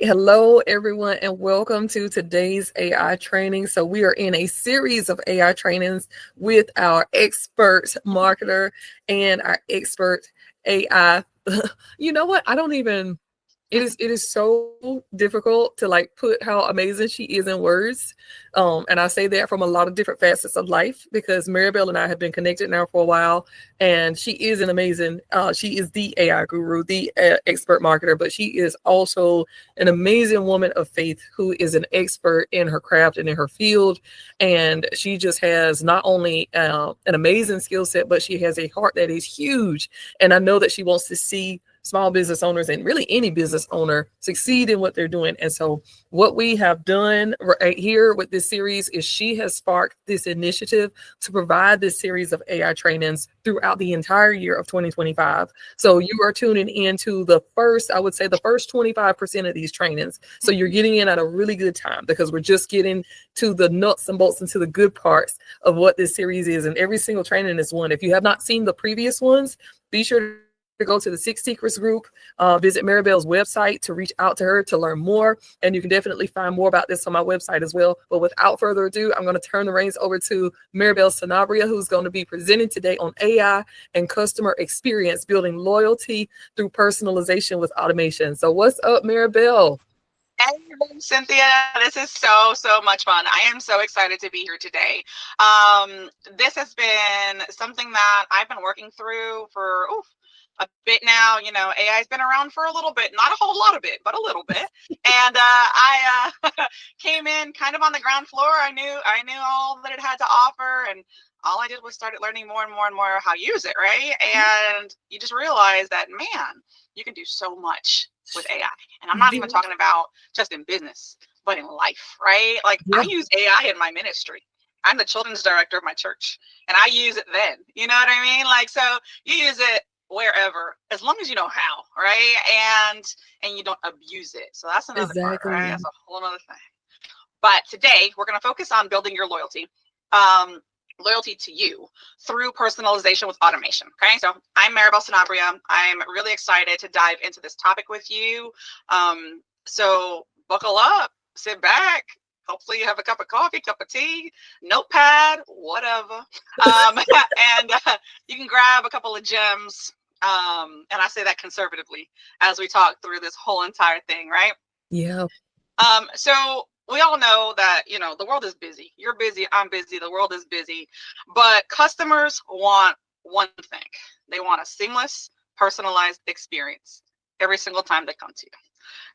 Hello, everyone, and welcome to today's AI training. So, we are in a series of AI trainings with our expert marketer and our expert AI. You know what? I don't even it is so difficult to like put how amazing she is in words. And I say that from a lot of different facets of life because Maribel and I have been connected now for a while, and she is an amazing. She is the AI guru, the expert marketer, but she is also an amazing woman of faith who is an expert in her craft and in her field, and she just has not only an amazing skill set, but she has a heart that is huge. And I know that she wants to see small business owners and really any business owner succeed in what they're doing. And so what we have done right here with this series is she has sparked this initiative to provide this series of AI trainings throughout the entire year of 2025. So you are tuning into the first, I would say the first 25% of these trainings. So you're getting in at a really good time because we're just getting to the nuts and bolts and to the good parts of what this series is. And every single training is one. If you have not seen the previous ones, be sure to go to the Six Secrets group, visit Maribel's website to reach out to her to learn more. And you can definitely find more about this on my website as well. But without further ado, I'm going to turn the reins over to Maribel Sanabria, who's going to be presenting today on AI and customer experience, building loyalty through personalization with automation. So what's up, Maribel? Hey, Cynthia, this is so much fun. I am so excited to be here today. This has been something that I've been working through for a bit now. You know, AI has been around for a little bit, not a whole lot of it, but a little bit. And I came in kind of on the ground floor. I knew all that it had to offer, and all I did was started learning more and more and more how to use it, right? And you just realize that, man, you can do so much with AI. And I'm not even talking about just in business, but in life, right? Like I Yeah, use AI in my ministry. I'm the children's director of my church, and I use it then. You know what I mean? Like, so you use it wherever, as long as you know how, right? And you don't abuse it. So that's another part, right? exactly. That's a whole other thing. But today we're going to focus on building your loyalty. Um, Loyalty to you through personalization with automation. Okay, so I'm Maribel Sanabria. I'm really excited to dive into this topic with you. So buckle up, sit back. Hopefully you have a cup of coffee, cup of tea, notepad, whatever. And you can grab a couple of gems. And I say that conservatively as we talk through this whole entire thing, right? Yeah, So we all know that, you know, the world is busy. You're busy, I'm busy, the world is busy. But customers want one thing. They want a seamless, personalized experience every single time they come to you,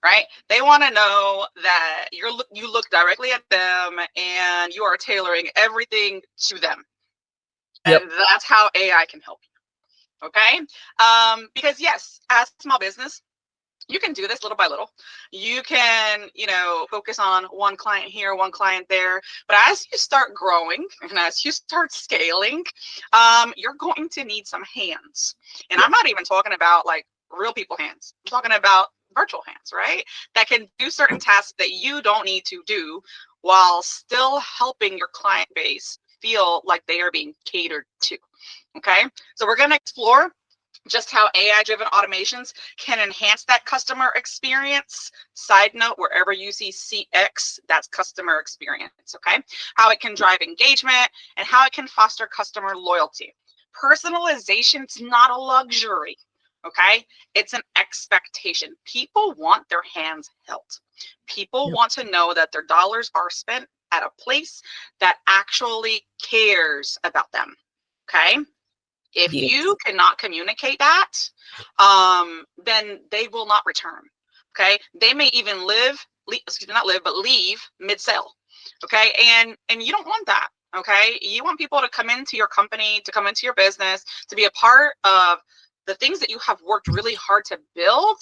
right? They want to know that you look directly at them and you are tailoring everything to them. yep, And that's how AI can help you. Okay? Because yes, as a small business, you can do this little by little. You can, you know, focus on one client here, one client there. But as you start growing and as you start scaling, you're going to need some hands. And yeah, I'm not even talking about like real people hands. I'm talking about virtual hands, right? That can do certain tasks that you don't need to do while still helping your client base feel like they are being catered to. Okay. So we're going to explore just how AI-driven automations can enhance that customer experience. Side note, wherever you see CX, that's customer experience, okay? How it can drive engagement and how it can foster customer loyalty. Personalization is not a luxury, okay? It's an expectation. People want their hands held. People yep, want to know that their dollars are spent at a place that actually cares about them, okay? If yes, you cannot communicate that, then they will not return. Okay, they may even excuse me, not live, but leave mid-sale. Okay, and you don't want that. Okay, you want people to come into your company, to come into your business, to be a part of the things that you have worked really hard to build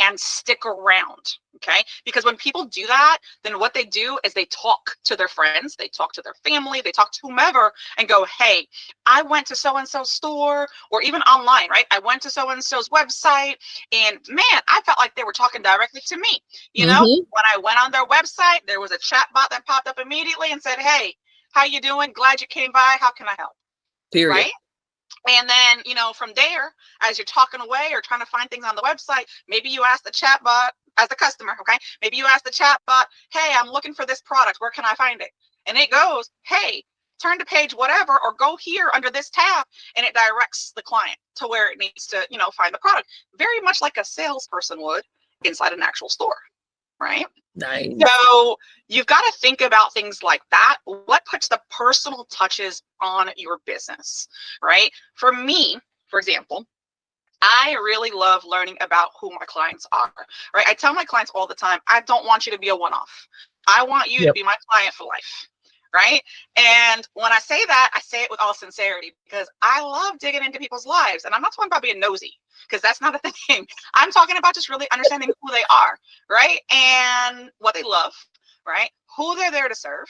and stick around. Okay, because when people do that, then what they do is they talk to their friends, they talk to their family, they talk to whomever, and go, hey, I went to so and so's store, or even online, right? I went to so and so's website, and man, I felt like they were talking directly to me. You know, mm-hmm. when I went on their website, there was a chat bot that popped up immediately and said, hey, how you doing? Glad you came by. How can I help? Period. Right? And then, from there, as you're talking away or trying to find things on the website, maybe you ask the chatbot as the customer, okay? Maybe you ask the chatbot, hey, I'm looking for this product. Where can I find it? And it goes, hey, turn to page whatever, or go here under this tab, and it directs the client to where it needs to, find the product. Very much like a salesperson would inside an actual store, right? Nice. So you've got to think about things like that. What puts the personal touches on your business, right? For me, for example, I really love learning about who my clients are, right? I tell my clients all the time, I don't want you to be a one-off. I want you to be my client for life, right? And when I say that, I say it with all sincerity because I love digging into people's lives. And I'm not talking about being nosy because that's not a thing. I'm talking about just really understanding who they are, right? And what they love, right? Who they're there to serve,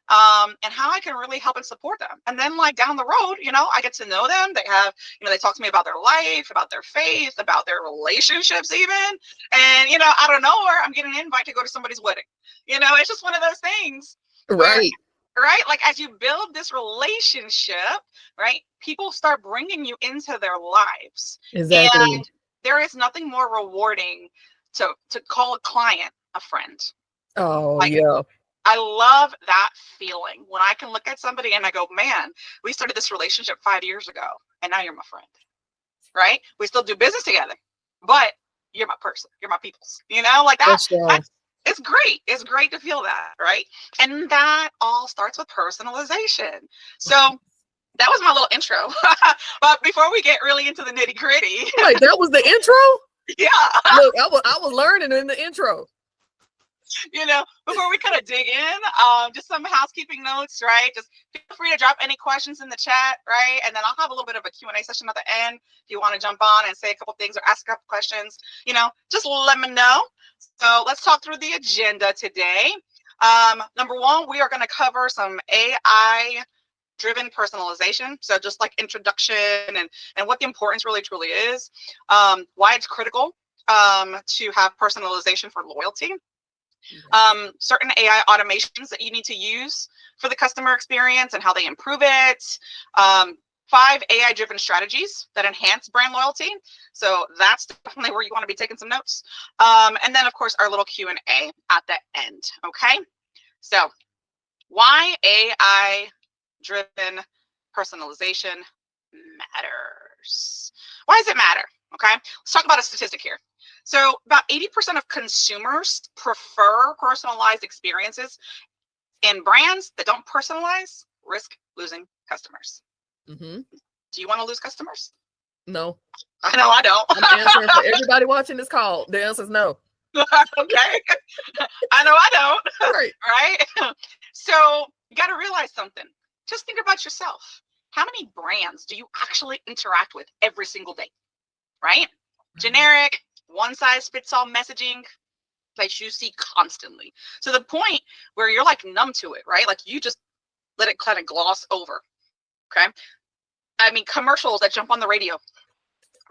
and how I can really help and support them. And then like down the road, I get to know them. They have, they talk to me about their life, about their faith, about their relationships even. And, out of nowhere, I'm getting an invite to go to somebody's wedding. It's just one of those things where, right? Like as you build this relationship, right? People start bringing you into their lives. Exactly. And there is nothing more rewarding to call a client a friend. Oh, Like, yeah. I love that feeling when I can look at somebody and I go, man, we started this relationship 5 years ago and now you're my friend, right? We still do business together, but you're my person. You're my people's, like that. It's great. It's great to feel that, right? And that all starts with personalization. So that was my little intro. But before we get really into the nitty gritty. Wait, that was the intro? Yeah. Look, I was learning in the intro. Before we kind of dig in, just some housekeeping notes, right? Just feel free to drop any questions in the chat, right? And then I'll have a little bit of a Q&A session at the end. If you want to jump on and say a couple things or ask a couple questions, just let me know. So let's talk through the agenda today. Number one, we are going to cover some AI driven personalization. So just like introduction and what the importance really truly is, why it's critical to have personalization for loyalty. Certain AI automations that you need to use for the customer experience and how they improve it. 5 AI-driven strategies that enhance brand loyalty. So that's definitely where you want to be taking some notes. And then, of course, our little Q&A at the end, okay? So why AI-driven personalization matters. Why does it matter, okay? Let's talk about a statistic here. So about 80% of consumers prefer personalized experiences, and brands that don't personalize risk losing customers. Mm-hmm. Do you want to lose customers? No. I know I don't. I'm answering for everybody watching this call. The answer is no. Okay. I know I don't. Right? So you got to realize something. Just think about yourself. How many brands do you actually interact with every single day? Right? Generic, one-size-fits-all messaging that you see constantly, to the point where you're like numb to it, right? Like you just let it kind of gloss over. Okay. I mean, commercials that jump on the radio,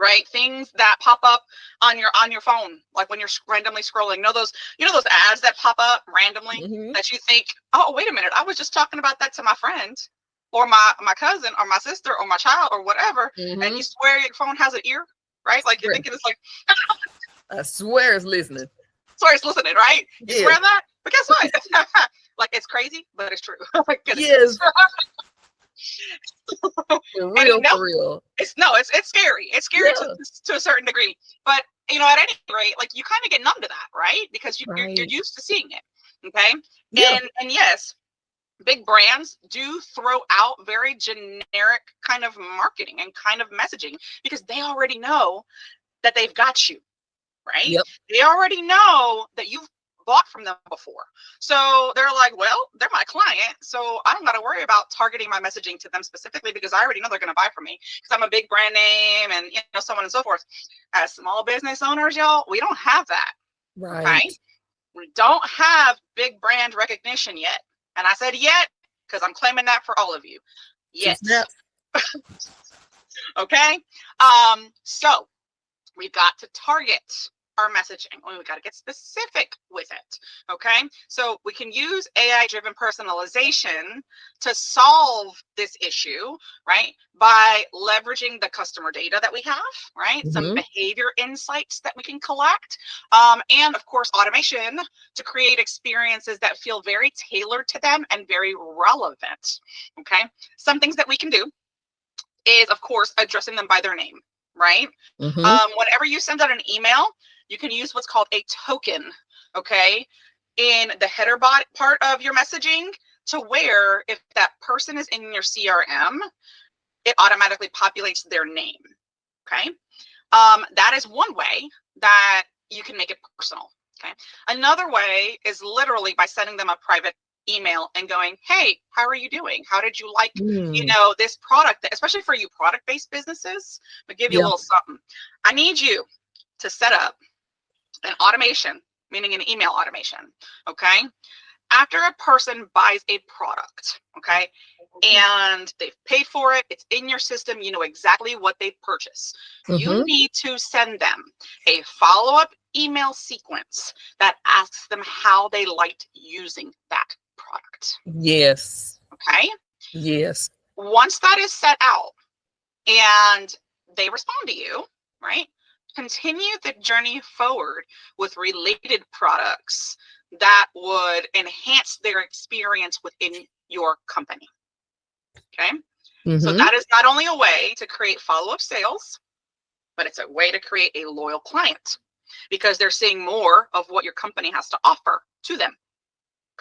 right? Things that pop up on your phone, like when you're randomly scrolling. Those ads that pop up randomly that you think, oh, wait a minute, I was just talking about that to my friend or my cousin or my sister or my child or whatever, and you swear your phone has an ear, right? Like you're thinking it's like, I swear it's listening. Swear it's listening, right? You swear that? But guess what? Like it's crazy, but it's true. Yes. For real. It's scary. It's scary to a certain degree. But at any rate, like you kind of get numb to that, right? Because you're used to seeing it. Okay. Yeah. And yes, big brands do throw out very generic kind of marketing and kind of messaging because they already know that they've got you, right? Yep. They already know that you've bought from them before. So they're like, well, they're my client, so I don't got to worry about targeting my messaging to them specifically because I already know they're going to buy from me because I'm a big brand name and so on and so forth. As small business owners, y'all, we don't have that. Right? We don't have big brand recognition yet. And I said yet because I'm claiming that for all of you. Yet. Okay? So we've got to target our messaging. We got to get specific with it. Okay. So we can use AI driven personalization to solve this issue, right? By leveraging the customer data that we have, right? Some Mm-hmm. behavior insights that we can collect, and of course, automation to create experiences that feel very tailored to them and very relevant. Okay. Some things that we can do is, of course, addressing them by their name, right? Mm-hmm. Whenever you send out an email, you can use what's called a token, okay, in the header part of your messaging, to where if that person is in your CRM, it automatically populates their name, okay? That is one way that you can make it personal, okay? Another way is literally by sending them a private email and going, hey, how are you doing? How did you like, Mm. this product, especially for you product-based businesses, but give you a Yeah. little something. I need you to set up an automation, meaning an email automation, okay? After a person buys a product, okay, and they've paid for it, it's in your system, you know exactly what they've purchased. You Mm-hmm. need to send them a follow-up email sequence that asks them how they liked using that product. Yes. Okay. Yes. Once that is set out and they respond to you, right? Continue the journey forward with related products that would enhance their experience within your company. Okay. So Mm-hmm. that is not only a way to create follow-up sales, but it's a way to create a loyal client because they're seeing more of what your company has to offer to them.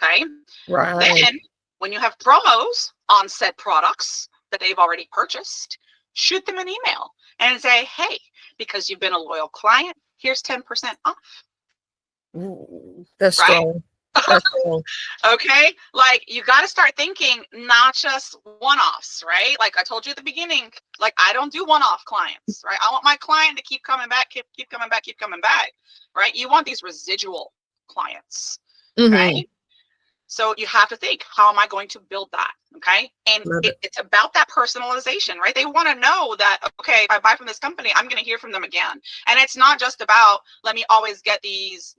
Okay. Right. Then, when you have promos on said products that they've already purchased, shoot them an email and say, hey, because you've been a loyal client, here's 10% off, Ooh, that's right? strong. That's strong. Okay. Like, you got to start thinking not just one offs, right? Like I told you at the beginning, like, I don't do one off clients, right? I want my client to keep coming back, keep coming back, keep coming back, right? You want these residual clients. Mm-hmm. Okay. So you have to think, how am I going to build that? Okay. And Love it. it's about that personalization, right? They want to know that, okay, if I buy from this company, I'm going to hear from them again. And it's not just about, let me always get these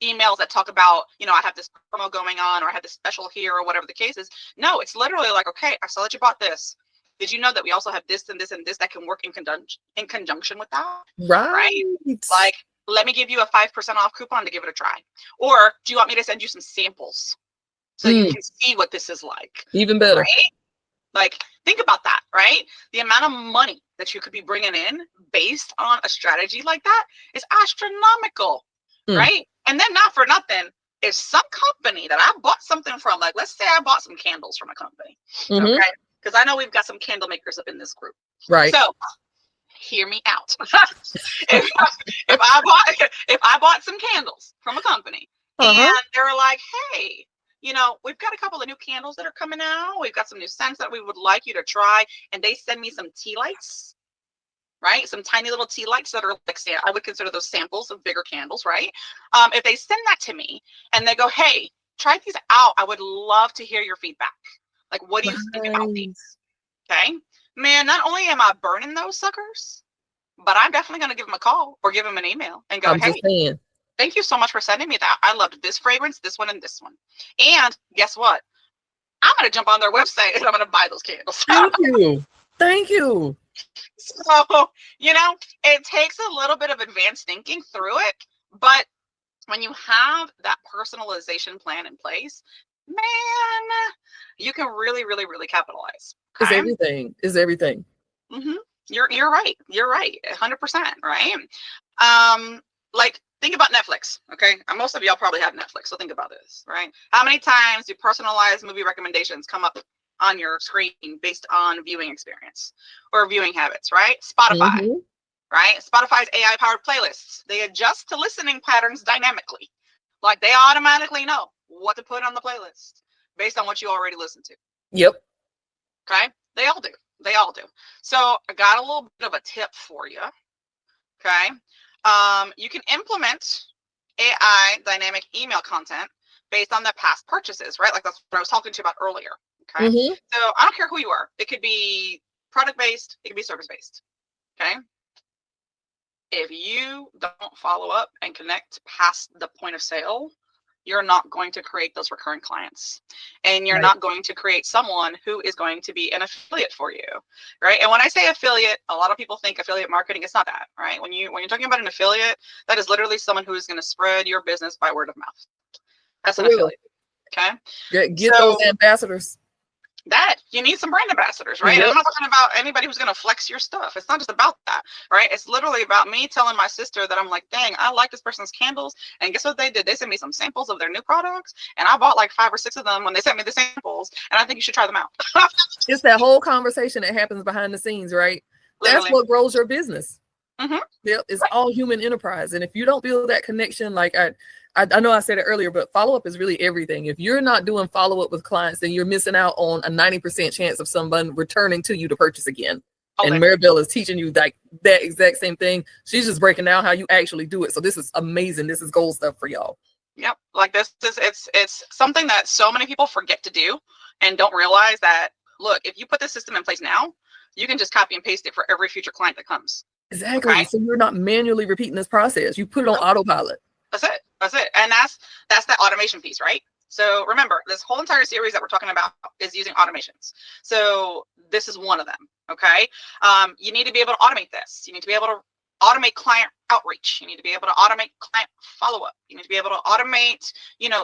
emails that talk about, I have this promo going on, or I have this special here, or whatever the case is. No, it's literally like, okay, I saw that you bought this. Did you know that we also have this and this and this that can work in conjunction with that? Right? Right. Like, let me give you a 5% off coupon to give it a try. Or do you want me to send you some samples so you Mm, can see what this is like? even better. Right? Like, think about that, right? The amount of money that you could be bringing in based on a strategy like that is astronomical, Mm, right? And then, not for nothing, if some company that I bought something from, like, let's say I bought some candles from a company, mm-hmm. okay? Because I know we've got some candle makers up in this group. Right. So, hear me out. if, if I bought some candles from a company Uh-huh. and they were like, hey, we've got a couple of new candles that are coming out. We've got some new scents that we would like you to try. And they send me some tea lights, right? Some tiny little tea lights that are like, I would consider those samples of bigger candles, right? If they send that to me and they go, hey, try these out, I would love to hear your feedback. Like, what do you think about these? Right. Okay. Man, not only am I burning those suckers, but I'm definitely going to give them a call or give them an email and go, I'm just hey, saying. thank you so much for sending me that. I loved this fragrance, this one, and this one. And guess what? I'm going to jump on their website and I'm going to buy those candles. Thank you. Thank you. So, it takes a little bit of advanced thinking through it. But when you have that personalization plan in place, man, you can really, really, really capitalize. It's Okay. everything. It's everything. Mm-hmm. You're right. You're right. 100%. Right. Like, think about Netflix. Okay. And most of y'all probably have Netflix. So think about this, right? How many times do personalized movie recommendations come up on your screen based on viewing experience or viewing habits, right? Spotify, Mm-hmm. right? Spotify's AI powered playlists, they adjust to listening patterns dynamically. Like, they automatically know what to put on the playlist based on what you already listened to. Yep. Okay. They all do. They all do. So I got a little bit of a tip for you. Okay. You can implement AI dynamic email content based on the past purchases, right? Like, that's what I was talking to you about earlier. Okay. Mm-hmm. So I don't care who you are. It could be product based. It could be service based. Okay. If you don't follow up and connect past the point of sale, you're not going to create those recurring clients, and you're Right. not going to create someone who is going to be an affiliate for you, right? And when I say affiliate, a lot of people think affiliate marketing. It's not that, right? When you're talking about an affiliate, that is literally someone who is going to spread your business by word of mouth. That's For an real. affiliate. Okay. Get those So ambassadors. that you need some brand ambassadors, right? And Yep. I'm not talking about anybody who's going to flex your stuff. It's not just about that, right? It's literally about me telling my sister that I'm like, dang, I like this person's candles. And guess what they did? They sent me some samples of their new products. And I bought like 5 or 6 of them when they sent me the samples. And I think you should try them out. It's that whole conversation that happens behind the scenes, right? That's Literally. what grows your business. Mm-hmm. Yep. It's Right. all human enterprise. And if you don't build that connection, like I know I said it earlier, but follow-up is really everything. If you're not doing follow-up with clients, then you're missing out on a 90% chance of someone returning to you to purchase again. Okay. And Maribel is teaching you like that exact same thing. She's just breaking down how you actually do it. So this is amazing. This is gold stuff for y'all. Yep. Like this is it's something that so many people forget to do and don't realize that, look, if you put this system in place now, you can just copy and paste it for every future client that comes. Exactly. Okay. So you're not manually repeating this process. You put it on autopilot. That's it. That's it. And that's that automation piece, right? So remember, this whole entire series that we're talking about is using automations. So this is one of them. Okay. You need to be able to automate this. You need to be able to automate client outreach. You need to be able to automate client follow-up. You need to be able to automate,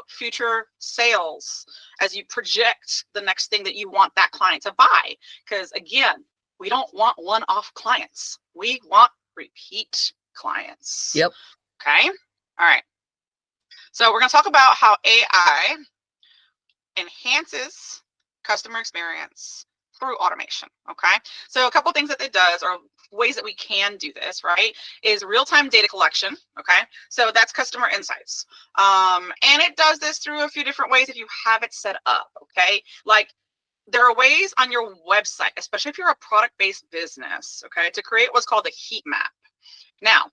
future sales as you project the next thing that you want that client to buy. Because again, we don't want one-off clients. We want repeat clients. Yep. Okay. All right. So we're going to talk about how AI enhances customer experience through automation. Okay. So a couple of things that it does, or ways that we can do this, right, is real-time data collection. Okay. So that's customer insights. And it does this through a few different ways if you have it set up. Okay. Like, there are ways on your website, especially if you're a product-based business, okay, to create what's called a heat map. Now,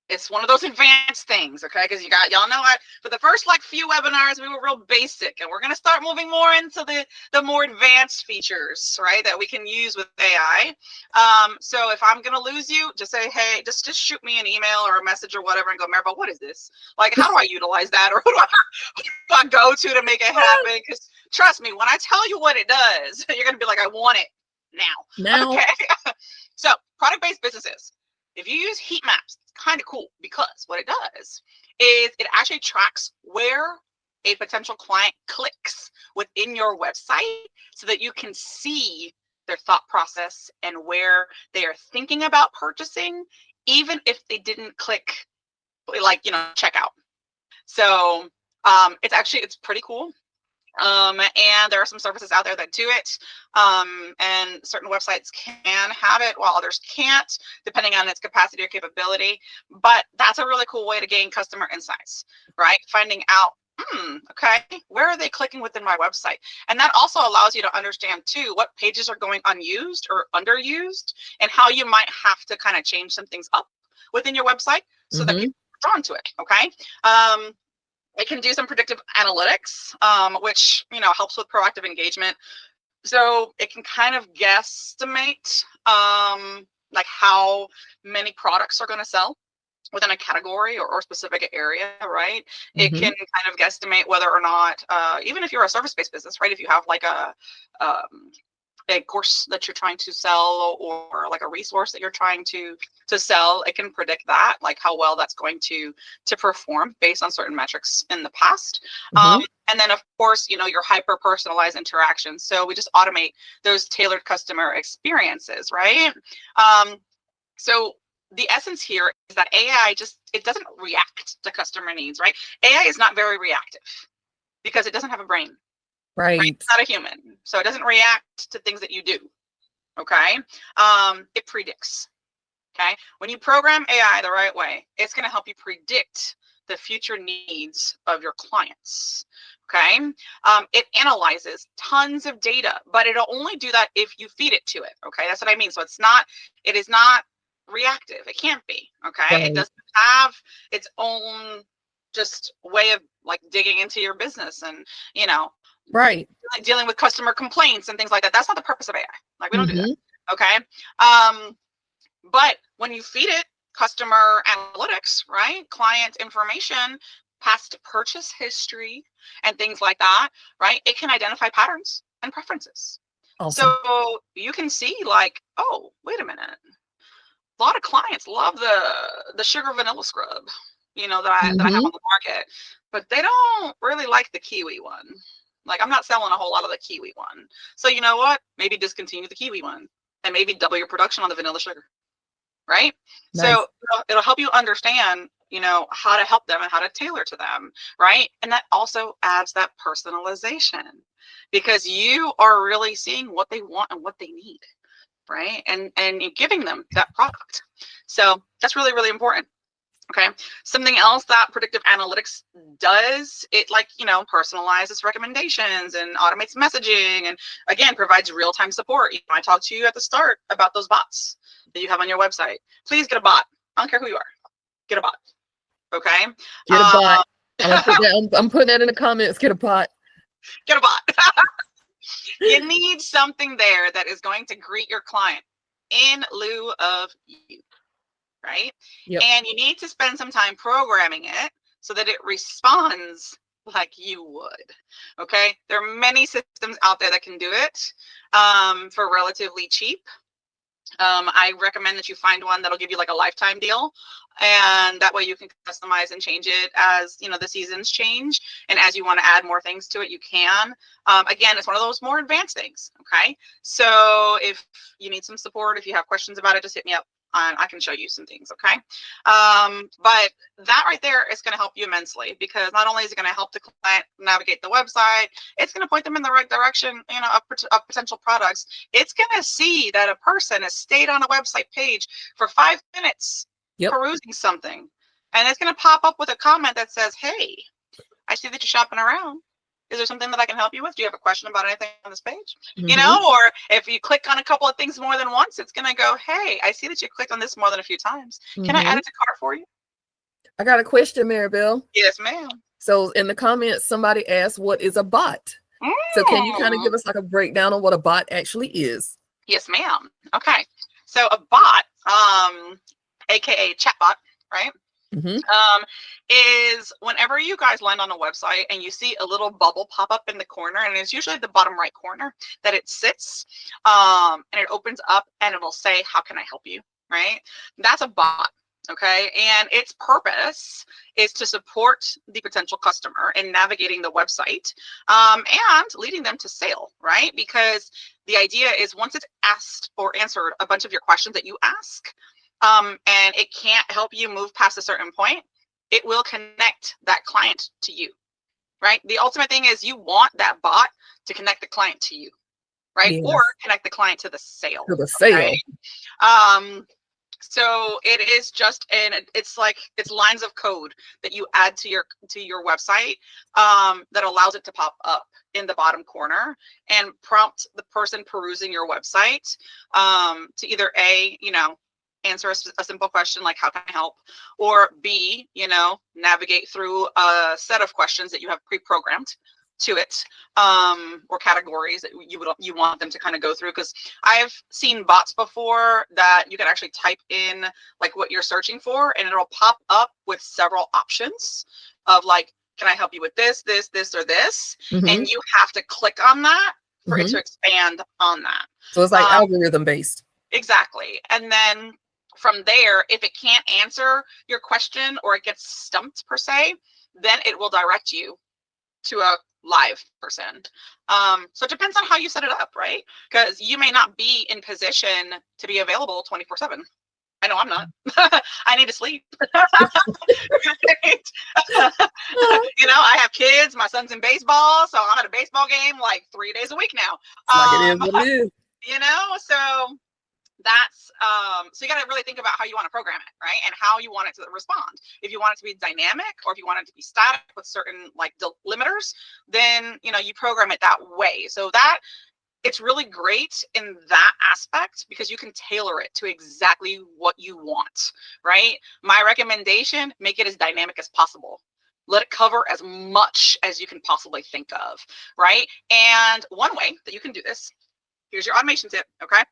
it's one of those advanced things, okay? Because y'all know for the first few webinars, we were real basic, and we're going to start moving more into the more advanced features, right, that we can use with AI. So if I'm going to lose you, just say, hey, just shoot me an email or a message or whatever and go, Maribel, what is this? Like, how do I utilize that? Or who do I go to make it happen? Because trust me, when I tell you what it does, you're going to be like, I want it now. Okay. So product-based businesses, if you use heat maps, it's kind of cool, because what it does is it actually tracks where a potential client clicks within your website so that you can see their thought process and where they are thinking about purchasing, even if they didn't click checkout. So it's pretty cool. And there are some services out there that do it, and certain websites can have it while others can't, depending on its capacity or capability. But that's a really cool way to gain customer insights, right? Finding out, okay, where are they clicking within my website? And that also allows you to understand too what pages are going unused or underused, and how you might have to kind of change some things up within your website so that people are drawn to it. Okay. It can do some predictive analytics, which helps with proactive engagement. So it can kind of guesstimate how many products are going to sell within a category or specific area, right? It can kind of guesstimate whether or not, even if you're a service-based business, right? If you have like a course that you're trying to sell, or like a resource that you're trying to sell, it can predict that, like how well that's going to perform based on certain metrics in the past. And then of course, your hyper personalized interactions. So we just automate those tailored customer experiences, right? So the essence here is that AI it doesn't react to customer needs, right? AI is not very reactive because it doesn't have a brain. Right? It's not a human, so it doesn't react to things that you do. Okay. It predicts. Okay. When you program AI the right way, it's going to help you predict the future needs of your clients. Okay. It analyzes tons of data, but it'll only do that if you feed it to it. Okay. That's what I mean. So it is not reactive. It can't be. Okay. Right. It doesn't have its own just way of digging into your business and, right, dealing with customer complaints and things like that. That's not the purpose of AI. We don't do that. Okay. But when you feed it customer analytics, right? Client information, past purchase history, and things like that, right? It can identify patterns and preferences. Awesome. So you can see like, oh, wait a minute. A lot of clients love the sugar vanilla scrub, that I have on the market, but they don't really like the kiwi one. Like, I'm not selling a whole lot of the kiwi one. So you know what? Maybe discontinue the kiwi one and maybe double your production on the vanilla sugar, right? Nice. So it'll help you understand, how to help them and how to tailor to them, right? And that also adds that personalization, because you are really seeing what they want and what they need, right? And you're giving them that product. So that's really, really important. Okay. Something else that predictive analytics does, it personalizes recommendations and automates messaging, and again, provides real-time support. I talked to you at the start about those bots that you have on your website. Please get a bot. I don't care who you are. Get a bot. Okay. Get a bot. I'm putting that in the comments. Get a bot. Get a bot. You need something there that is going to greet your client in lieu of you, right? Yep. And you need to spend some time programming it so that it responds like you would. Okay. There are many systems out there that can do it for relatively cheap. I recommend that you find one that'll give you like a lifetime deal, and that way you can customize and change it as the seasons change, and as you want to add more things to it, you can. Again, it's one of those more advanced things. Okay, so if you need some support, if you have questions about it, just hit me up. I can show you some things. Okay, but that right there is going to help you immensely, because not only is it going to help the client navigate the website, it's going to point them in the right direction, of potential products. It's going to see that a person has stayed on a website page for 5 minutes perusing something, and it's going to pop up with a comment that says, "Hey, I see that you're shopping around. Is there something that I can help you with? Do you have a question about anything on this page?" Or if you click on a couple of things more than once, it's going to go, "Hey, I see that you clicked on this more than a few times. Can I add it to cart for you?" I got a question, Maribel. Yes, ma'am. So in the comments, somebody asked, what is a bot? So can you kind of give us like a breakdown on what a bot actually is? Yes, ma'am. Okay. So a bot, aka chatbot, right? Is whenever you guys land on a website and you see a little bubble pop up in the corner, and it's usually the bottom right corner that it sits, and it opens up and it'll say, "How can I help you?" Right? That's a bot. Okay. And its purpose is to support the potential customer in navigating the website, and leading them to sale, right? Because the idea is, once it's asked or answered a bunch of your questions that you ask, and it can't help you move past a certain point, it will connect that client to you, right? The ultimate thing is, you want that bot to connect the client to you, right? Yes. Or connect the client to the sale. To the sale. Right? So it is just it's lines of code that you add to your website, that allows it to pop up in the bottom corner and prompt the person perusing your website to either answer a simple question like, "How can I help?" or B, navigate through a set of questions that you have pre-programmed to it, or categories that you want them to kind of go through. Because I've seen bots before that you can actually type in like what you're searching for, and it'll pop up with several options of like, "Can I help you with this, this, this, or this?" And you have to click on that for it to expand on that. So it's like algorithm based. Exactly. And then from there, if it can't answer your question or it gets stumped per se, then it will direct you to a live person. So it depends on how you set it up, right? Because you may not be in position to be available 24/7. I know I'm not. I need to sleep. I have kids. My son's in baseball, so I'm at a baseball game like 3 days a week now. Like it is what it is. So that's so you got to really think about how you want to program it, right? And how you want it to respond. If you want it to be dynamic, or if you want it to be static with certain like limiters, then you program it that way. So that it's really great in that aspect, because you can tailor it to exactly what you want, right? My recommendation: make it as dynamic as possible. Let it cover as much as you can possibly think of, right? And one way that you can do this, here's your automation tip, okay?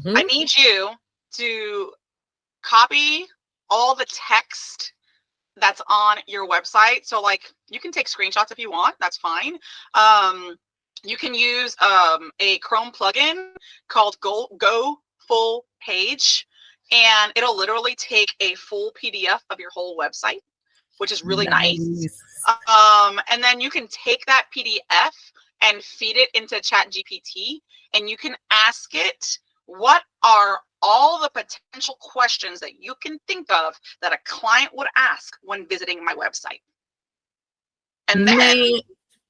I need you to copy all the text that's on your website. So like you can take screenshots if you want, that's fine. You can use a Chrome plugin called Go Full Page, and it'll literally take a full PDF of your whole website, which is really nice. And then you can take that PDF and feed it into ChatGPT, and you can ask it, what are all the potential questions that you can think of that a client would ask when visiting my website? And then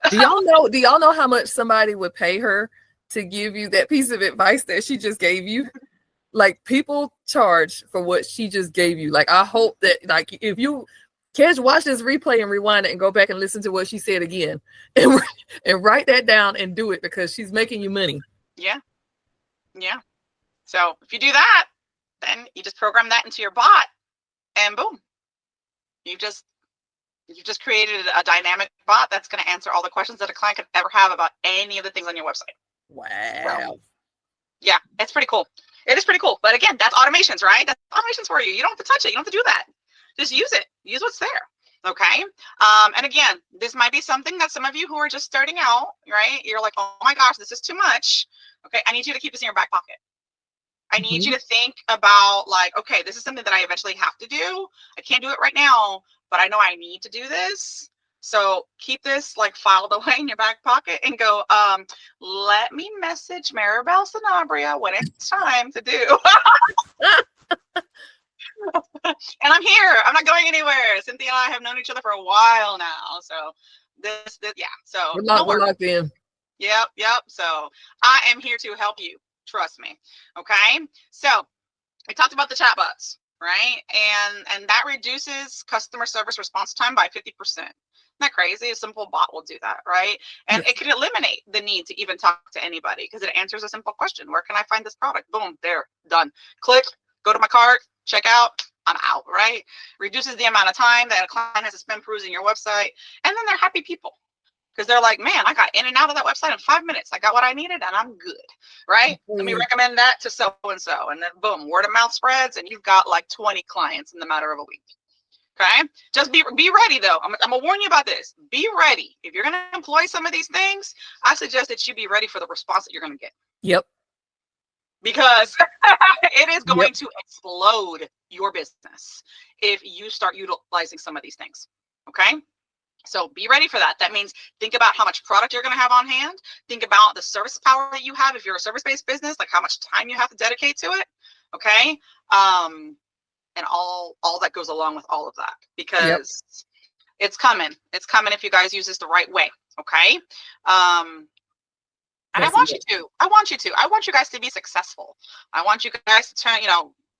do y'all know how much somebody would pay her to give you that piece of advice that she just gave you? Like, people charge for what she just gave you. Like, I hope that, like, if you watch this replay and rewind it and go back and listen to what she said again, and write that down and do it, because she's making you money. Yeah. So if you do that, then you just program that into your bot, and boom, you've just created a dynamic bot that's going to answer all the questions that a client could ever have about any of the things on your website. Wow. So, yeah, it's pretty cool. It is pretty cool. But again, that's automations, right? That's automations for you. You don't have to touch it. You don't have to do that. Just use it. Use what's there. Okay. And again, this might be something that some of you who are just starting out, right? You're like, oh my gosh, this is too much. Okay. I need you to keep this in your back pocket. I need you to think about, like, okay, this is something that I eventually have to do. I can't do it right now, but I know I need to do this. So keep this like filed away in your back pocket and go, let me message Maribel Sanabria when it's time to do. And I'm here. I'm not going anywhere. Cynthia and I have known each other for a while now. So this yeah. So we're locked in. Yep. So I am here to help you. Trust me. Okay. So we talked about the chatbots, right? And that reduces customer service response time by 50%. Isn't that crazy? A simple bot will do that, right? And it can eliminate the need to even talk to anybody, because it answers a simple question. Where can I find this product? Boom, there, done. Click, go to my cart, check out, I'm out, right? Reduces the amount of time that a client has to spend perusing your website. And then they're happy people, because they're like, man, I got in and out of that website in 5 minutes. I got what I needed and I'm good, right? Let me recommend that to so-and-so. And then boom, word of mouth spreads and you've got like 20 clients in the matter of a week. Okay. Just be ready though. I'm gonna warn you about this. Be ready. If you're going to employ some of these things, I suggest that you be ready for the response that you're going to get. Yep. Because it is going to explode your business if you start utilizing some of these things. Okay. So be ready for that. That means think about how much product you're going to have on hand. Think about the service power that you have. If you're a service-based business, like how much time you have to dedicate to it. Okay. And all that goes along with all of that, because it's coming. It's coming if you guys use this the right way. Okay. And I want you guys to be successful. I want you guys to turn,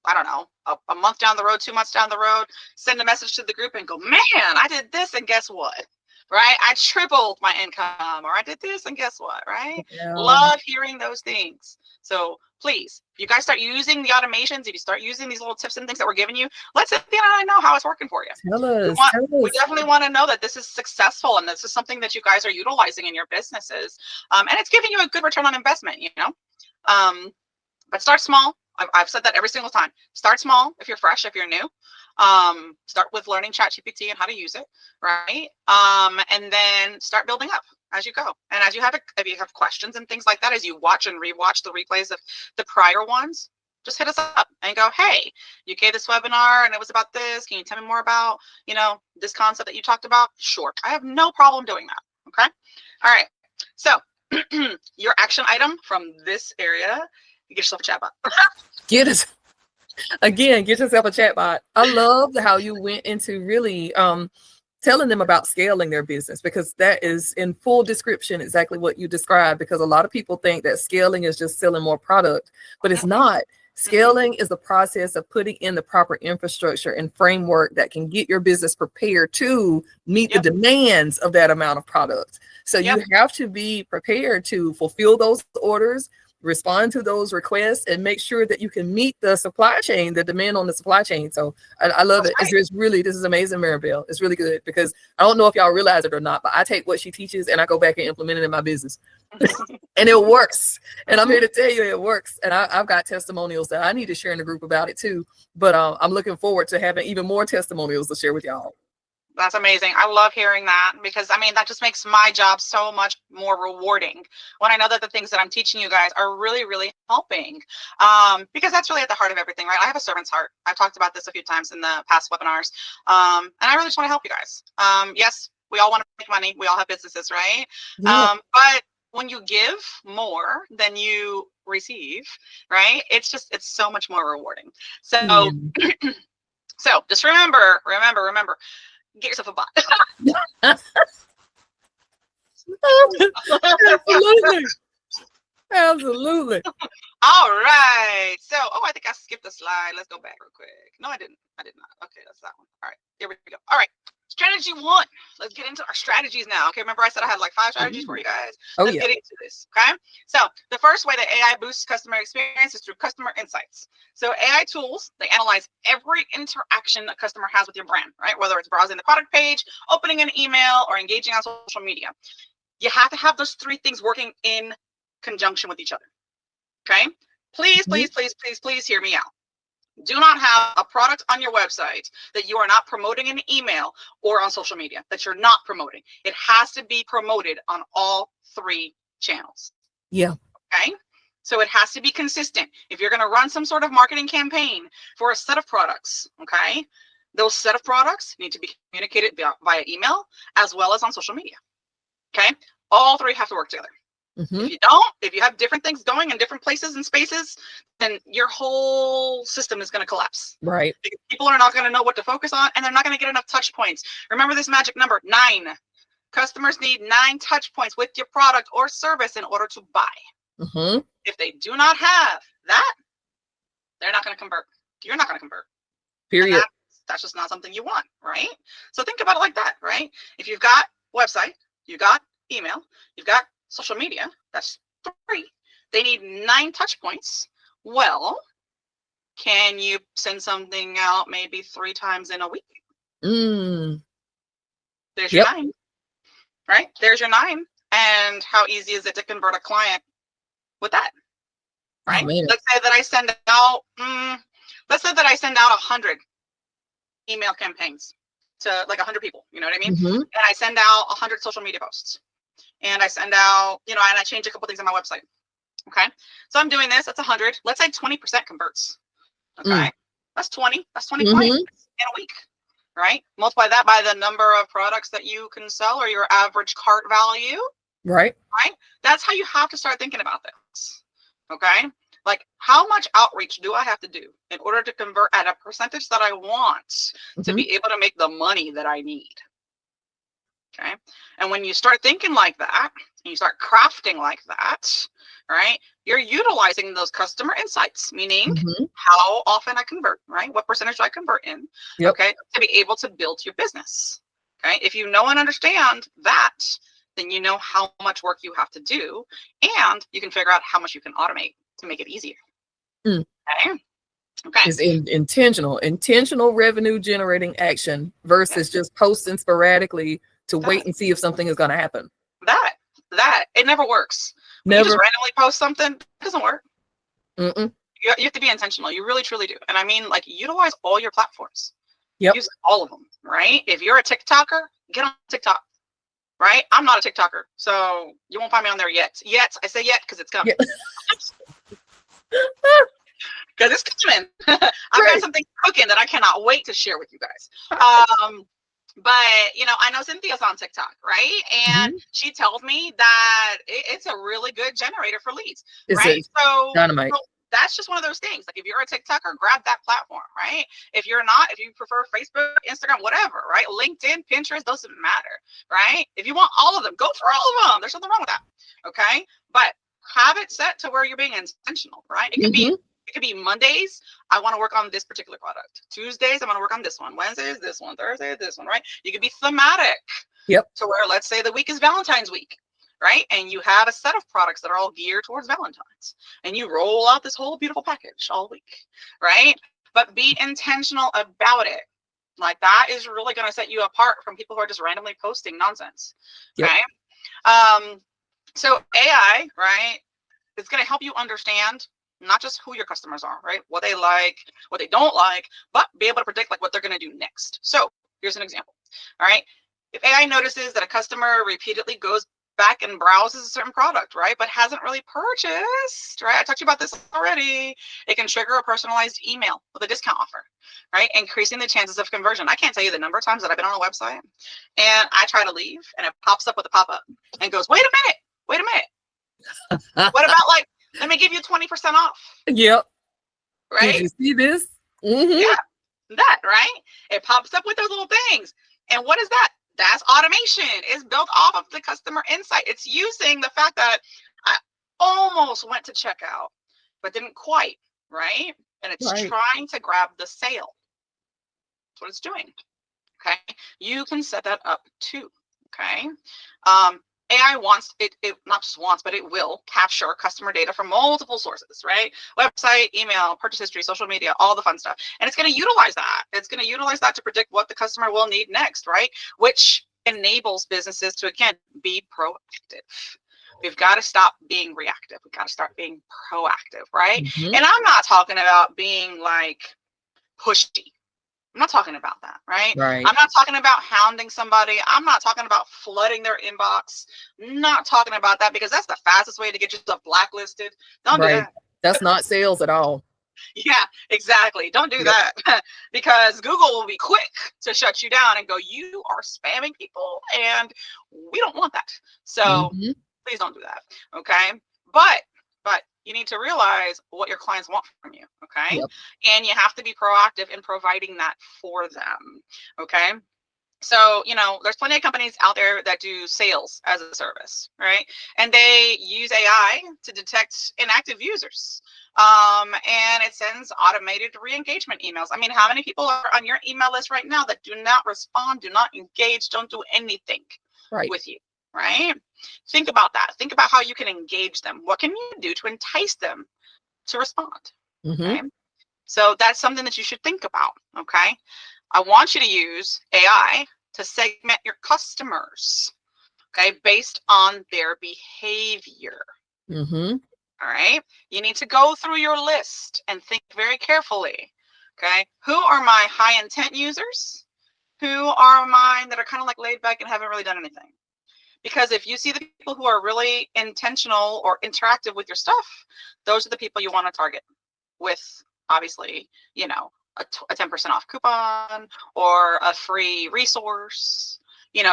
I don't know, a month down the road, 2 months down the road, send a message to the group and go, man, I did this and guess what? Right? I tripled my income, or I did this and guess what? Right? Yeah. Love hearing those things. So please, if you guys start using the automations, if you start using these little tips and things that we're giving you, let Cynthia and I know how it's working for you. Tell us. We definitely want to know that this is successful and this is something that you guys are utilizing in your businesses. And it's giving you a good return on investment, but start small. I've said that every single time. Start small if you're fresh, if you're new. Start with learning ChatGPT and how to use it, right? And then start building up as you go. And as if you have questions and things like that, as you watch and rewatch the replays of the prior ones, just hit us up and go, hey, you gave this webinar and it was about this. Can you tell me more about, this concept that you talked about? Sure. I have no problem doing that. Okay. All right. So your action item from this area, you get yourself a chatbot. Get yourself a chatbot. I love how you went into really telling them about scaling their business, because that is in full description exactly what you described, because a lot of people think that scaling is just selling more product, but it's not. Scaling is the process of putting in the proper infrastructure and framework that can get your business prepared to meet the demands of that amount of product. So you have to be prepared to fulfill those orders. respond to those requests and make sure that you can meet the supply chain, the demand on the supply chain. So I love it. Right. It's really, this is amazing, Maribel. It's really good because I don't know if y'all realize it or not, but I take what she teaches and I go back and implement it in my business. And it works. And I'm here to tell you it works. And I've got testimonials that I need to share in the group about it too. But I'm looking forward to having even more testimonials to share with y'all. That's amazing. I love hearing that because I mean, that just makes my job so much more rewarding when I know that the things that I'm teaching you guys are really, really helping. Because that's really at the heart of everything, right? I have a servant's heart. I've talked about this a few times in the past webinars. And I really just want to help you guys. Yes, we all want to make money. We all have businesses, right? Yeah. But when you give more than you receive, right? It's so much more rewarding. So, so just remember, get yourself a bot. Absolutely. Absolutely. All right. So, I think I skipped a slide. Let's go back real quick. No, I did not. Okay, that's that one. All right, here we go. All right. Strategy 1. Let's get into our strategies now. Okay, remember I said I had like 5 strategies for you guys? Let's get into this. Okay. So the first way that AI boosts customer experience is through customer insights. So AI tools, they analyze every interaction a customer has with your brand, right? Whether it's browsing the product page, opening an email, or engaging on social media. You have to have those 3 things working in conjunction with each other. Okay. Please hear me out. Do not have a product on your website that you are not promoting in email or on social media, that you're not promoting. It has to be promoted on all 3 channels. Yeah. Okay. So it has to be consistent. If you're going to run some sort of marketing campaign for a set of products, okay, those set of products need to be communicated via email as well as on social media. Okay. All 3 have to work together. If you don't, if you have different things going in different places and spaces, then your whole system is going to collapse. Right. Because people are not going to know what to focus on, and they're not going to get enough touch points. Remember this magic number, 9. Customers need 9 touch points with your product or service in order to buy. If they do not have that, they're not going to convert. You're not going to convert. Period. That's just not something you want, right? So think about it like that, right? If you've got website, you've got email, you've got social media, that's 3. They need 9 touch points. Well, can you send something out maybe 3 times in a week? There's your 9, right? There's your 9. And how easy is it to convert a client with that? Right? Let's say that I send out, 100 email campaigns to like 100 people, you know what I mean? And I send out 100 social media posts. And I send out, and I change a couple things on my website. Okay. So I'm doing this. That's 100. Let's say 20% converts. Okay. That's 20. That's 20 clients in a week. Right. Multiply that by the number of products that you can sell or your average cart value. Right. Right. That's how you have to start thinking about this. Okay. Like, how much outreach do I have to do in order to convert at a percentage that I want to be able to make the money that I need? Okay. And when you start thinking like that, and you start crafting like that, right, you're utilizing those customer insights, meaning how often I convert, right? What percentage do I convert in? Okay. To be able to build your business. Okay. If you know and understand that, then you know how much work you have to do, and you can figure out how much you can automate to make it easier. Okay. It's intentional revenue generating action versus just posting sporadically to wait and see if something is going to happen. That it never works. When you just randomly post something, it doesn't work. You have to be intentional. You really truly do. And I mean, like, utilize all your platforms. Use all of them, right? If you're a TikToker, get on TikTok, right? I'm not a TikToker, so you won't find me on there yet. I say yet because it's coming. Because it's coming. I've got something cooking that I cannot wait to share with you guys. But, I know Cynthia's on TikTok, right? And she tells me that it's a really good generator for leads, right? So that's just one of those things. Like, if you're a TikToker, grab that platform, right? If you're not, if you prefer Facebook, Instagram, whatever, right? LinkedIn, Pinterest, doesn't matter, right? If you want all of them, go for all of them. There's nothing wrong with that, okay? But have it set to where you're being intentional, right? It could be Mondays, I want to work on this particular product. Tuesdays, I want to work on this one. Wednesdays, this one. Thursday, this one, right? You could be thematic. To where, let's say the week is Valentine's week. right? And you have a set of products that are all geared towards Valentine's, and you roll out this whole beautiful package all week, right? But be intentional about it. Like that is really going to set you apart from people who are just randomly posting nonsense. Yep. Okay. So AI, right, is going to help you understand not just who your customers are, right, what they like, what they don't like, but be able to predict like what they're going to do next. So here's an example. All right. If AI notices that a customer repeatedly goes back and browses a certain product, right, but hasn't really purchased, right, I talked to you about this already, it can trigger a personalized email with a discount offer, right, increasing the chances of conversion. I can't tell you the number of times that I've been on a website and I try to leave and it pops up with a pop-up and goes, wait a minute. What about like, let me give you 20% off, Yep. right? Did you see this? Yeah, that, right? It pops up with those little things. And what is that? That's automation. It's built off of the customer insight. It's using the fact that I almost went to checkout, but didn't quite, right? And it's Right. trying to grab the sale. That's what it's doing. Okay. You can set that up too. Okay. AI wants it not just wants, but it will capture customer data from multiple sources, right? Website, email, purchase history, social media, all the fun stuff. And it's going to utilize that. It's going to utilize that to predict what the customer will need next, right? Which enables businesses to, again, be proactive. We've got to stop being reactive. We've got to start being proactive, right? Mm-hmm. And I'm not talking about being like pushy. I'm not talking about that, right? Right. I'm not talking about hounding somebody. I'm not talking about flooding their inbox. Not talking about that because that's the fastest way to get yourself blacklisted. Don't do Right. that. That's not sales at all. Yeah, exactly. Don't do Yep. that because Google will be quick to shut you down and go, you are spamming people and we don't want that. So Mm-hmm. please don't do that. Okay. But you need to realize what your clients want from you. Okay. Yep. And you have to be proactive in providing that for them. Okay. So, there's plenty of companies out there that do sales as a service, right? And they use AI to detect inactive users. And it sends automated re-engagement emails. I mean, how many people are on your email list right now that do not respond, do not engage, don't do anything Right. with you, right? Think about that. Think about how you can engage them. What can you do to entice them to respond? Mm-hmm. Okay. So that's something that you should think about. Okay. I want you to use AI to segment your customers, okay, based on their behavior. Mm-hmm. All right. You need to go through your list and think very carefully. Okay. Who are my high intent users? Who are mine that are kind of like laid back and haven't really done anything? Because if you see the people who are really intentional or interactive with your stuff, those are the people you want to target with, obviously, a 10% off coupon or a free resource,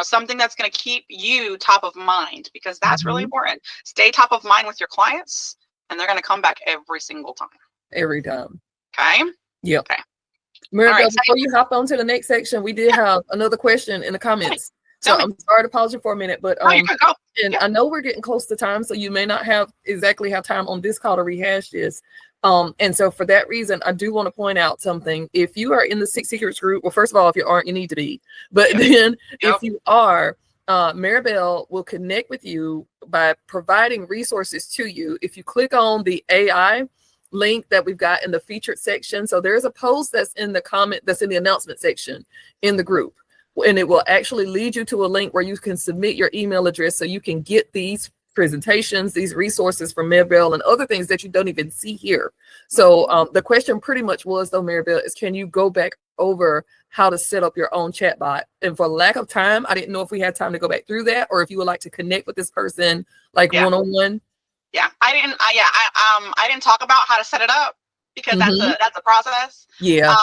something that's going to keep you top of mind, because that's really important. Stay top of mind with your clients and they're going to come back every single time. Every time. Okay. Yep. Okay. Maribel, All right, before you hop on to the next section, we did have another question in the comments. So I'm sorry to pause you for a minute, but go. And I know we're getting close to time, so you may not have time on this call to rehash this. And so for that reason, I do want to point out something. If you are in the Six Secrets group, well, first of all, if you aren't, you need to be. But then if you are, Maribel will connect with you by providing resources to you. If you click on the AI link that we've got in the featured section, so there's a post that's in the announcement section in the group. And it will actually lead you to a link where you can submit your email address so you can get these presentations, these resources from Maribel and other things that you don't even see here. So the question pretty much was, though, Maribel, is can you go back over how to set up your own chatbot? And for lack of time, I didn't know if we had time to go back through that or if you would like to connect with this person like one-on-one. Yeah, I didn't talk about how to set it up, because that's a process. Yeah.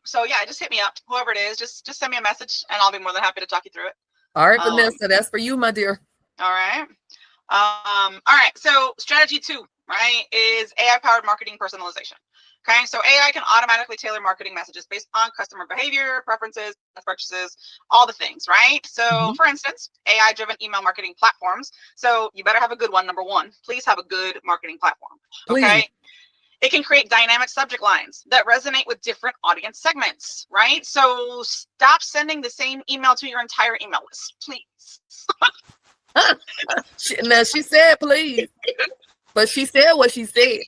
So yeah, just hit me up, whoever it is, just send me a message and I'll be more than happy to talk you through it. All right, Vanessa, that's for you, my dear. All right. All right. So strategy 2, right, is AI powered marketing personalization. Okay. So AI can automatically tailor marketing messages based on customer behavior, preferences, purchases, all the things, right? So for instance, AI driven email marketing platforms. So you better have a good one. Number one, please have a good marketing platform. Okay. Please. It can create dynamic subject lines that resonate with different audience segments, right? So stop sending the same email to your entire email list, please. Now she said please, but she said what she said.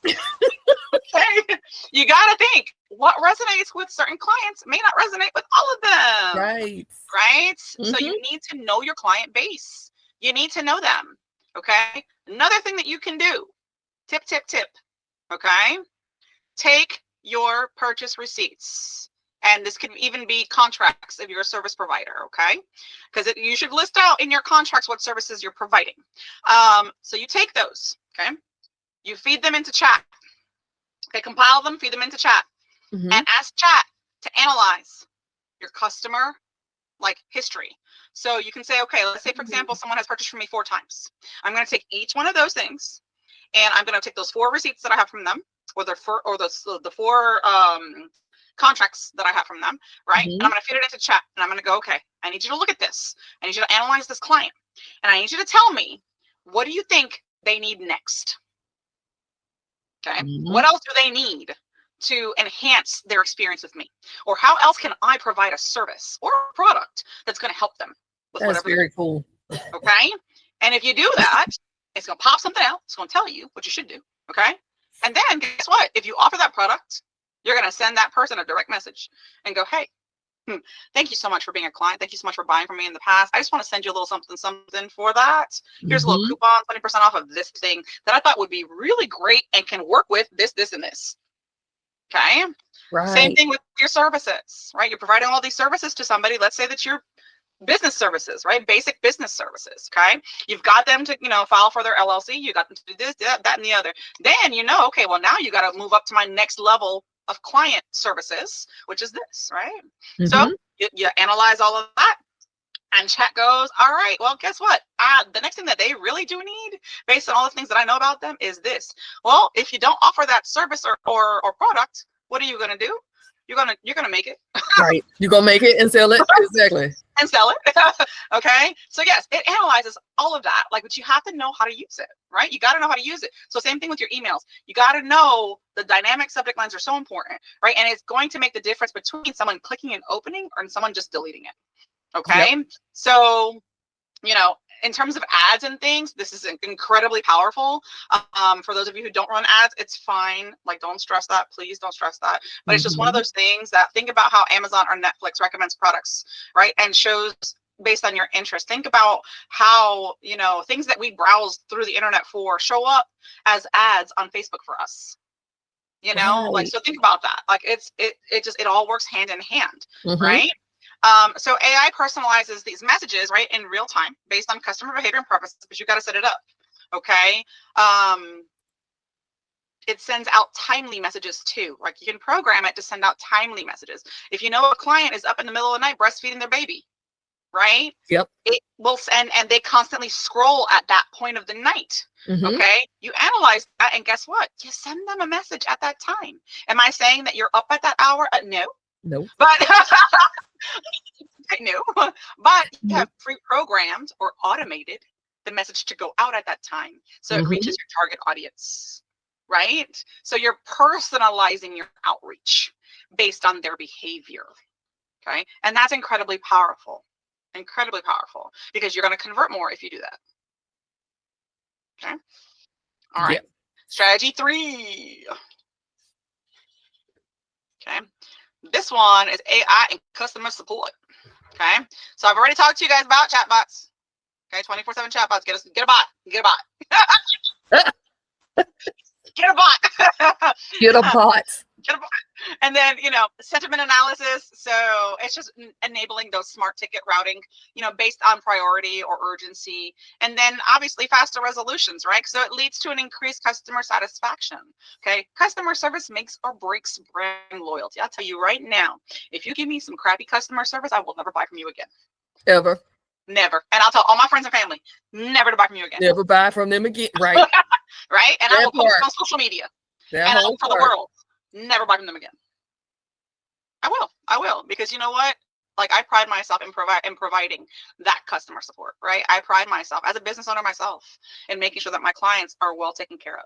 Okay. You got to think what resonates with certain clients may not resonate with all of them. Right. Right? So Mm-hmm. you need to know your client base. You need to know them. Okay. Another thing that you can do, tip, tip, tip. Okay. Take your purchase receipts. And this could even be contracts if you're a service provider, okay? Because you should list out in your contracts what services you're providing. So you take those, okay? You feed them into chat. Okay, compile them, feed them into chat, Mm-hmm. and ask chat to analyze your customer history. So you can say, okay, let's say for example, someone has purchased from me 4 times. I'm going to take each one of those things, and I'm going to take those 4 receipts that I have from them, or the 4 contracts that I have from them, right? Mm-hmm. And I'm going to feed it into chat, and I'm going to go, okay, I need you to look at this. I need you to analyze this client, and I need you to tell me, what do you think they need next? Okay. Mm-hmm. What else do they need to enhance their experience with me? Or how else can I provide a service or a product that's going to help them with That's whatever very cool. Okay. And if you do that, it's going to pop something out. It's going to tell you what you should do. Okay. And then guess what? If you offer that product, you're going to send that person a direct message and go, hey, thank you so much for being a client. Thank you so much for buying from me in the past. I just want to send you a little something for that. Here's a little Mm-hmm. coupon, 20% off of this thing that I thought would be really great and can work with this, this, and this. Okay. Same Right. thing with your services, right? You're providing all these services to somebody. Let's say that you're business services, right? Basic business services. Okay. You've got them to, file for their LLC. You got them to do this, that, and the other. Then, okay, well, now you got to move up to my next level of client services, which is this, right? Mm-hmm. So you analyze all of that, and chat goes, all right, well, guess what? The next thing that they really do need, based on all the things that I know about them, is this. Well, if you don't offer that service or product, what are you going to do? You're gonna make it. Right. You're gonna make it and sell it. Exactly. And sell it. Okay. So yes, it analyzes all of that. But you have to know how to use it, right? You got to know how to use it. So same thing with your emails. You got to know the dynamic subject lines are so important, right? And it's going to make the difference between someone clicking and opening or someone just deleting it. Okay. Yep. So, in terms of ads and things, this is incredibly powerful. For those of you who don't run ads, it's fine. Don't stress that. Please don't stress that. But it's just one of those things that, think about how Amazon or Netflix recommends products, right? And shows based on your interest. Think about how, things that we browse through the internet for show up as ads on Facebook for us. Right. So think about that. It all works hand in hand, Mm-hmm. right? So AI personalizes these messages, right, in real time based on customer behavior and preferences, but you got to set it up. Okay. It sends out timely messages too. You can program it to send out timely messages. If you know a client is up in the middle of the night breastfeeding their baby, right? Yep. It will send, and they constantly scroll at that point of the night. Mm-hmm. Okay. You analyze that, and guess what? You send them a message at that time. Am I saying that you're up at that hour? No. Nope. But I knew, but you have pre-programmed or automated the message to go out at that time, so it reaches your target audience, right? So you're personalizing your outreach based on their behavior, okay? And that's incredibly powerful, because you're going to convert more if you do that. Okay. All right. Yep. Strategy 3. Okay. This one is AI and customer support. Okay. So I've already talked to you guys about chatbots. Okay. 24/7 chatbots. Get a bot. Get a bot. Get a bot. Get a bot. Get a bot. And then, sentiment analysis. So it's just enabling those smart ticket routing, based on priority or urgency. And then obviously faster resolutions, right? So it leads to an increased customer satisfaction. Okay. Customer service makes or breaks brand loyalty. I'll tell you right now, if you give me some crappy customer service, I will never buy from you again. Ever. Never. And I'll tell all my friends and family, never to buy from you again. Never buy from them again. Right. Right. And I will post on social media. And I will for the world. Never buy from them again. I will, because you know what? I pride myself in providing that customer support, right? I pride myself as a business owner myself in making sure that my clients are well taken care of.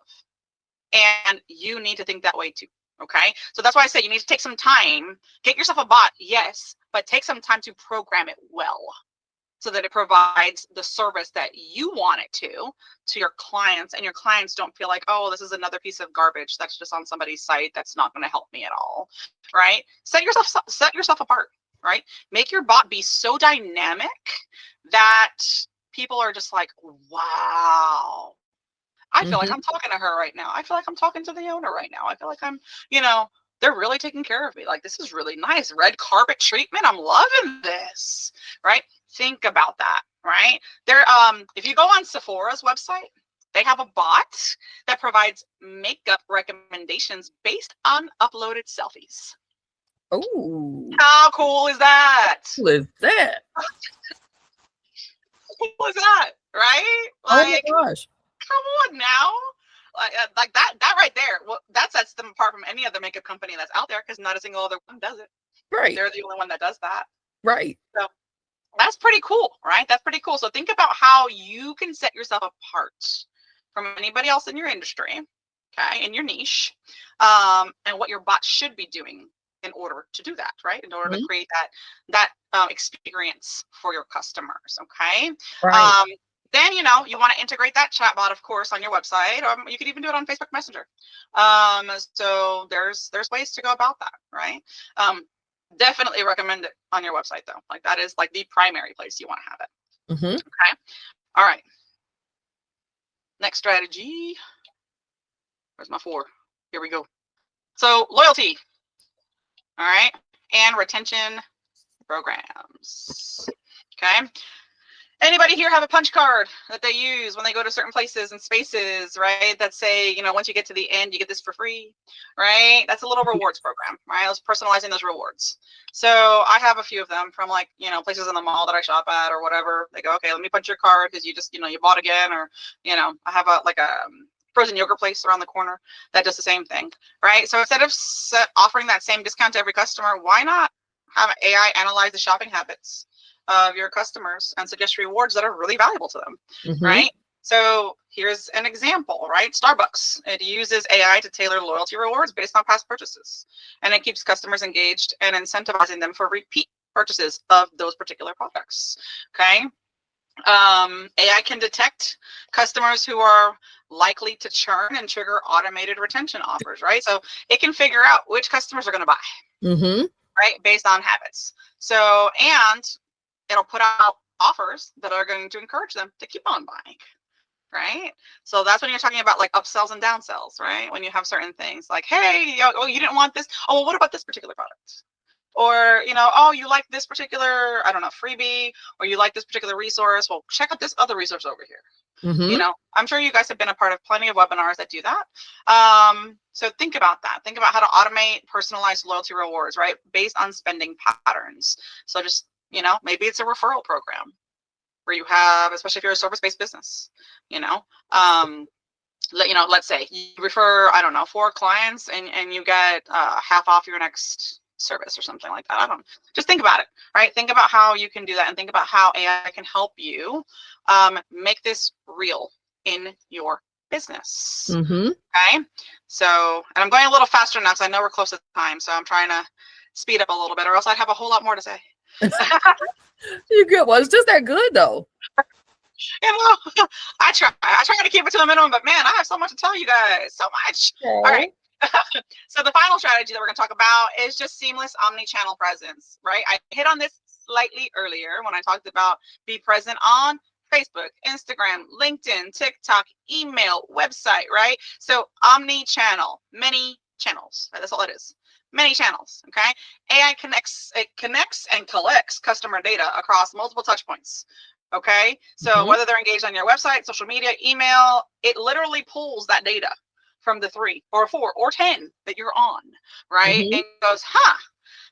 And you need to think that way too. Okay. So that's why I say you need to take some time, get yourself a bot. Yes, but take some time to program it well. so that it provides the service that you want it to your clients, and your clients don't feel like, oh, this is another piece of garbage that's just on somebody's site that's not going to help me at all, right? Set yourself apart, right? Make your bot be so dynamic that people are just like, wow, I feel like Mm-hmm. I'm talking to her right now. I feel like I'm talking to the owner right now. I feel like I'm, they're really taking care of me. Like, this is really nice. Red carpet treatment. I'm loving this, right? Think about that, right? If you go on Sephora's website, they have a bot that provides makeup recommendations based on uploaded selfies. Oh, How cool is that? what is that? How cool is that, right? Oh my Like, gosh. come on now. Like that right there. Well, that sets them apart from any other makeup company that's out there, because not a single other one does it. Right. They're the only one that does that. Right. So that's pretty cool, right? That's pretty cool. So think about how you can set yourself apart from anybody else in your industry, okay, in your niche, and what your bot should be doing in order to do that, right? In order to Mhm. create that experience for your customers, okay? Right. Um, then you want to integrate that chatbot, of course, on your website. You could even do it on Facebook Messenger. So there's ways to go about that, right? Definitely recommend it on your website, though. Like, that is like the primary place you want to have it. Mm-hmm. Okay. All right. Next strategy. Where's my 4? Here we go. So loyalty. All right. And retention programs. Okay. Anybody here have a punch card that they use when they go to certain places and spaces, right? That say, once you get to the end, you get this for free, right? That's a little rewards program, right? I was personalizing those rewards. So I have a few of them from, like, places in the mall that I shop at or whatever. They go, okay, let me punch your card because you just, you bought again, or, I have a frozen yogurt place around the corner that does the same thing, right? So instead of offering that same discount to every customer, why not have AI analyze the shopping habits of your customers and suggest rewards that are really valuable to them, Mm-hmm. right? So here's an example, right? Starbucks, it uses AI to tailor loyalty rewards based on past purchases, and it keeps customers engaged and incentivizing them for repeat purchases of those particular products, okay? AI can detect customers who are likely to churn and trigger automated retention offers, right? So it can figure out which customers are going to buy, Mm-hmm. right, based on habits. So, and it'll put out offers that are going to encourage them to keep on buying, right? So that's when you're talking about, like, upsells and downsells, right? When you have certain things like, hey, oh, you didn't want this. Oh, well, what about this particular product? Or, oh, you like this particular, I don't know, freebie, or you like this particular resource. Well, check out this other resource over here. Mm-hmm. I'm sure you guys have been a part of plenty of webinars that do that. So think about that. Think about how to automate personalized loyalty rewards, right? Based on spending patterns. So just, maybe it's a referral program where you have, especially if you're a service-based business, let's say you refer, I don't know, 4 clients and you get half off your next service or something like that. I don't know. Just think about it, right? Think about how you can do that, and think about how AI can help you make this real in your business. Mm-hmm. Okay. So, and I'm going a little faster now because I know we're close to time. So I'm trying to speed up a little bit, or else I'd have a whole lot more to say. You good. Well, it's just that good though. I try to keep it to a minimum, but man, I have so much to tell you guys. So much. All right. Oh. So the final strategy that we're going to talk about is just seamless omni-channel presence, right? I hit on this slightly earlier when I talked about be present on Facebook, Instagram, LinkedIn, TikTok, email, website, right? So omni-channel, many channels, right? That's all it is. Many channels, okay? AI connects and collects customer data across multiple touch points. Okay, so Mm-hmm. whether they're engaged on your website, social media, email, it literally pulls that data from the 3 or 4 or 10 that you're on, right? Mm-hmm. And goes,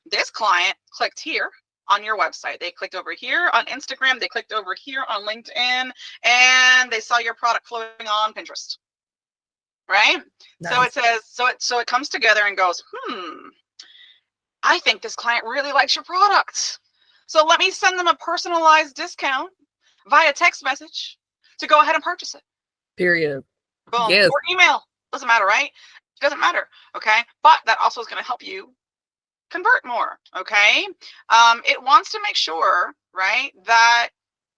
this client clicked here on your website. They clicked over here on Instagram. They clicked over here on LinkedIn, and they saw your product floating on Pinterest, right? Nice. So it says, so it comes together and goes, I think this client really likes your product. So let me send them a personalized discount via text message to go ahead and purchase it. Period. Boom. Yes. Or email. Doesn't matter, right? It doesn't matter. Okay. But that also is going to help you convert more. Okay. It wants to make sure, right, that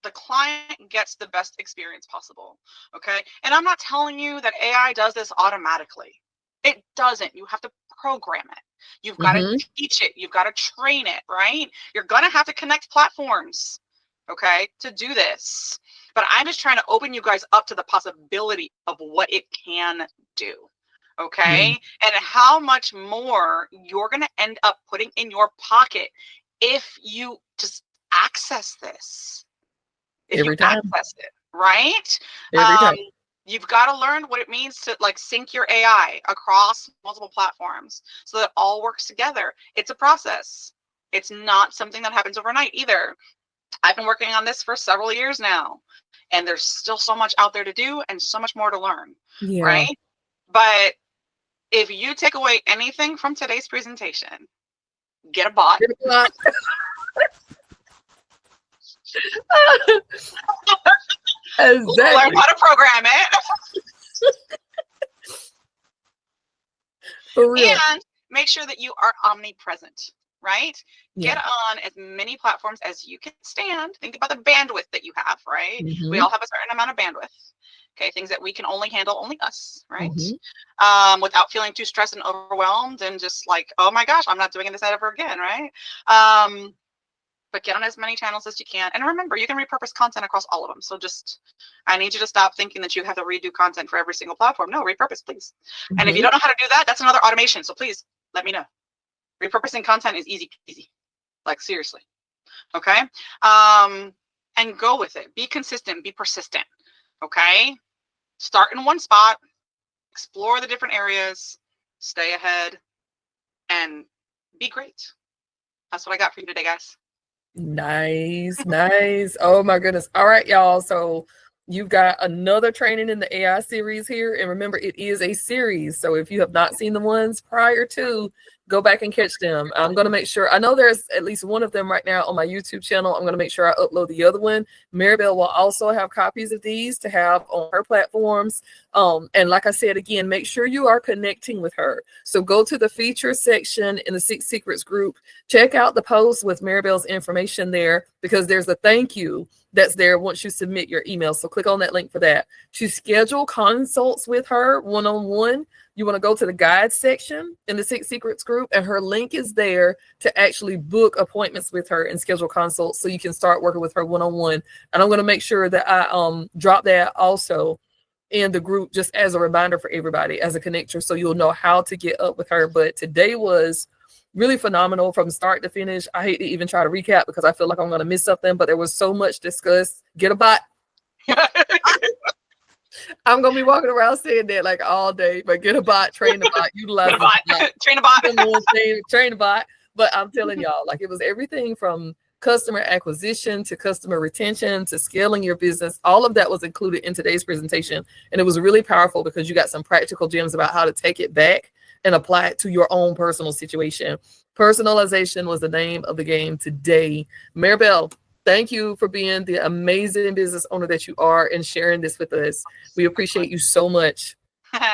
the client gets the best experience possible. Okay. And I'm not telling you that AI does this automatically. It doesn't. You have to program it. You've got to Mm-hmm. teach it. You've got to train it, right? You're going to have to connect platforms, okay, to do this. But I'm just trying to open you guys up to the possibility of what it can do, Yeah. okay? And how much more you're going to end up putting in your pocket if you just access this, if you Every time. access it, right? Every Um, time. you've got to learn what it means to like sync your AI across multiple platforms so that it all works together. It's a process. It's not something that happens overnight either. I've been working on this for several years now, and there's still so much out there to do and so much more to learn, Yeah. right? But if you take away anything from today's presentation, get a bot. Get a lot. Learn Exactly. how to program it. For real. And make sure that you are omnipresent, right? Get Yeah. on as many platforms as you can stand. Think about the bandwidth that you have, right? We Mm-hmm. all have a certain amount of bandwidth. Okay, things that we can only handle, only us, right? Mm-hmm. Without feeling too stressed and overwhelmed and just like, oh my gosh, I'm not doing this ever again, right? But get on as many channels as you can. And remember, you can repurpose content across all of them. So just, I need you to stop thinking that you have to redo content for every single platform. No, repurpose, please. And if you Mm-hmm. don't know how to do that, that's another automation. So please let me know. Repurposing content is easy, easy. Like seriously. Okay. And go with it. Be consistent, be persistent. Okay. Start in one spot, explore the different areas, stay ahead, and be great. That's what I got for you today, guys. Nice, nice. Oh my goodness. All right, y'all. So you've got another training in the AI series here. And remember, it is a series. So if you have not seen the ones prior to, go back and catch them. I'm going to make sure, I know there's at least one of them right now on my YouTube channel. I'm going to make sure I upload the other one. Maribel will also have copies of these to have on her platforms. And like I said, again, make sure you are connecting with her. So go to the feature section in the Six Secrets group. Check out the post with Maribel's information there because there's a thank you that's there once you submit your email. So click on that link for that. To schedule consults with her one-on-one, you want to go to the guide section in the Six Secrets group, and her link is there to actually book appointments with her and schedule consults so you can start working with her one-on-one. And I'm going to make sure that I drop that also in the group just as a reminder for everybody as a connector so you'll know how to get up with her. But today was really phenomenal from start to finish. I hate to even try to recap because I feel like I'm going to miss something, but there was so much discussed. Get a bot. I'm going to be walking around saying that like all day, but get a bot, train the bot, utilize the bot. Train a bot. Train the bot. But I'm telling y'all, like it was everything from customer acquisition to customer retention to scaling your business. All of that was included in today's presentation. And it was really powerful because you got some practical gems about how to take it back and apply it to your own personal situation. Personalization was the name of the game today. Maribel, thank you for being the amazing business owner that you are and sharing this with us. We appreciate you so much.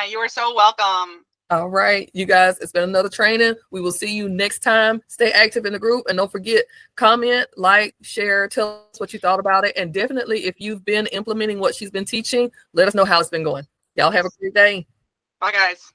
You are so welcome. All right, you guys, it's been another training. We will see you next time. Stay active in the group and don't forget, comment, like, share, tell us what you thought about it. And definitely, if you've been implementing what she's been teaching, let us know how it's been going. Y'all have a great day. Bye, guys.